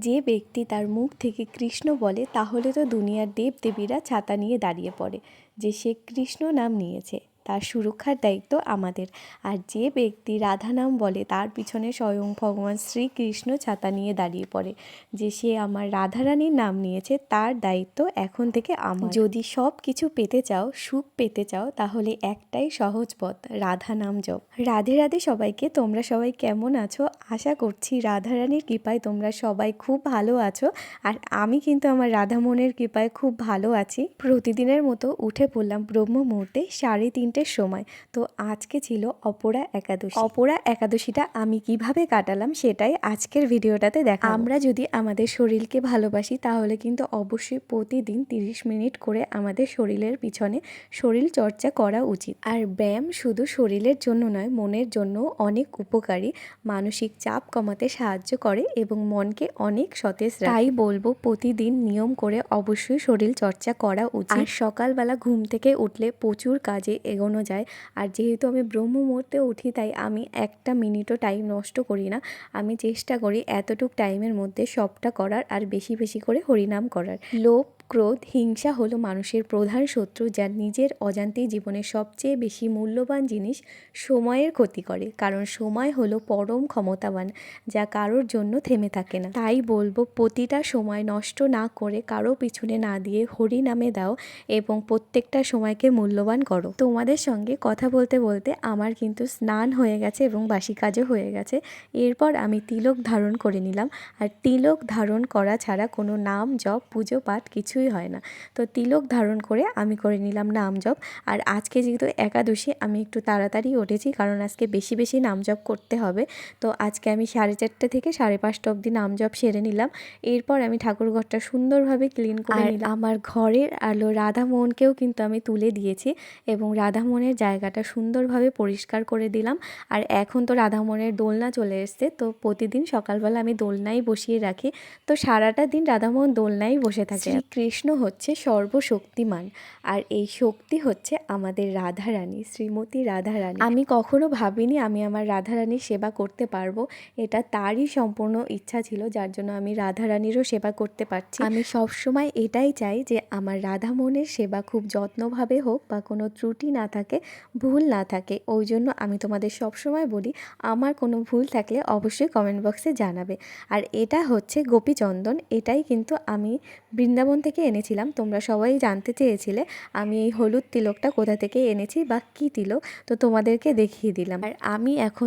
যে ব্যক্তি তার মুখ থেকে কৃষ্ণ বলে তাহলে তো দুনিয়ার দেবদেবীরা ছাতা নিয়ে দাঁড়িয়ে পড়ে যে সে কৃষ্ণ নাম নিয়েছে, তার সুরক্ষার দায়িত্ব আমাদের। আর যে ব্যক্তি রাধা নাম বলে তার পিছনে স্বয়ং ভগবান শ্রীকৃষ্ণ ছাতা নিয়ে দাঁড়িয়ে পড়ে যে সে আমার রাধারানীর নাম নিয়েছে, তার দায়িত্ব এখন থেকে আমার। যদি সব কিছু পেতে চাও, সুখ পেতে চাও, তাহলে একটাই সহজ পথ, রাধা নাম জপ। রাধে রাধে সবাইকে। তোমরা সবাই কেমন আছো? আশা করছি রাধারানীর কৃপায় তোমরা সবাই খুব ভালো আছো। আর আমি কিন্তু আমার রাধা মনের কৃপায় খুব ভালো আছি। প্রতিদিনের মতো উঠে পড়লাম ব্রহ্ম মুহূর্তে 3:30-র সময়। তো আজকে ছিল অপরা একাদশী। অপরা একাদশীটা আমি কিভাবে কাটালাম সেটাই আজকের ভিডিওটাতে দেখা। আমরা যদি আমাদের শরীরকে ভালোবাসি তাহলে কিন্তু অবশ্যই প্রতিদিন 30 মিনিট করে আমাদের শরীরের পিছনে শরীর চর্চা করা উচিত। আর ব্যায়াম শুধু শরীরের জন্য নয়, মনের জন্য অনেক উপকারী। মানসিক চাপ কমাতে সাহায্য করে এবং মনকে অনেক সতেজ রাখে। তাই বলবো প্রতিদিন নিয়ম করে অবশ্যই শরীর চর্চা করা উচিত। আর সকালবেলা ঘুম থেকে উঠলে প্রচুর কাজে এগোনো যায়। আর যেহেতু আমি ব্রহ্ম মুহূর্তে উঠি তাই আমি একটা মিনিটও টাইম নষ্ট করি না। আমি চেষ্টা করি এতটুক টাইমের মধ্যে সবটা করার আর বেশি বেশি করে হরিনাম করার। লোভ, ক্রোধ, হিংসা হলো মানুষের প্রধান শত্রু, যা নিজের অজান্তেই জীবনের সবচেয়ে বেশি মূল্যবান জিনিস সময়ের ক্ষতি করে। কারণ সময় হলো পরম ক্ষমতাবান, যা কারোর জন্য থেমে থাকে না। তাই বলবো প্রতিটা সময় নষ্ট না করে কারো পিছনে না দিয়ে হরি নামে দাও এবং প্রত্যেকটা সময়কে মূল্যবান করো। তোমাদের সঙ্গে কথা বলতে বলতে আমার কিন্তু স্নান হয়ে গেছে এবং বাসি কাজও হয়ে গেছে। এরপর আমি তিলক ধারণ করে নিলাম। আর তিলক ধারণ করা ছাড়া কোনো নাম জপ, পুজো পাঠ কিছুই হয় না। তো তিলক ধারণ করে আমি করে নিলাম নাম জপ। আর আজকে যেহেতু একাদশী আমি একটু তাড়াতাড়ি উঠেছি, কারণ আজকে বেশি বেশি নাম জপ করতে হবে। তো আজকে আমি 4:30 থেকে 5:30 অবধি নাম জপ সেরে নিলাম। এরপর আমি ঠাকুরঘরটা সুন্দরভাবে ক্লিন করে নিলাম। আমার ঘরের আলো রাধামোহনকেও কিন্তু আমি তুলে দিয়েছি এবং রাধামোহনের জায়গাটা সুন্দরভাবে পরিষ্কার করে দিলাম। আর এখন তো রাধামোহনের দোলনা চলে এসছে, তো প্রতিদিন সকালবেলা আমি দোলনাই বসিয়ে রাখি। তো সারাটা দিন রাধামোহন দোলনাই বসে থাকে। শ্রীকৃষ্ণ হচ্ছে সর্বশক্তিমান, আর এই শক্তি হচ্ছে আমাদের রাধারানী, শ্রীমতী রাধারানী। আমি কখনো ভাবিনি আমি আমার রাধারানীর সেবা করতে পারবো। এটা তারই সম্পূর্ণ ইচ্ছা ছিল, যার জন্য আমি রাধারানীরও সেবা করতে পারছি। আমি সবসময় এটাই চাই যে আমার রাধামোহনের সেবা খুব যত্নভাবে হোক, বা কোনো ত্রুটি না থাকে, ভুল না থাকে। ওই জন্য আমি তোমাদের সবসময় বলি আমার কোনো ভুল থাকলে অবশ্যই কমেন্ট বক্সে জানাবে। আর এটা হচ্ছে গোপীচন্দন, এটাই কিন্তু আমি বৃন্দাবন থেকে এনেছিলাম। তোমরা সবাই জানতে চেয়েছিলে আমি এই হলুদ তিলকটা কোথা থেকে এনেছি বা কী তিলক, তো তোমাদেরকে দেখিয়ে দিলাম। আর আমি এখন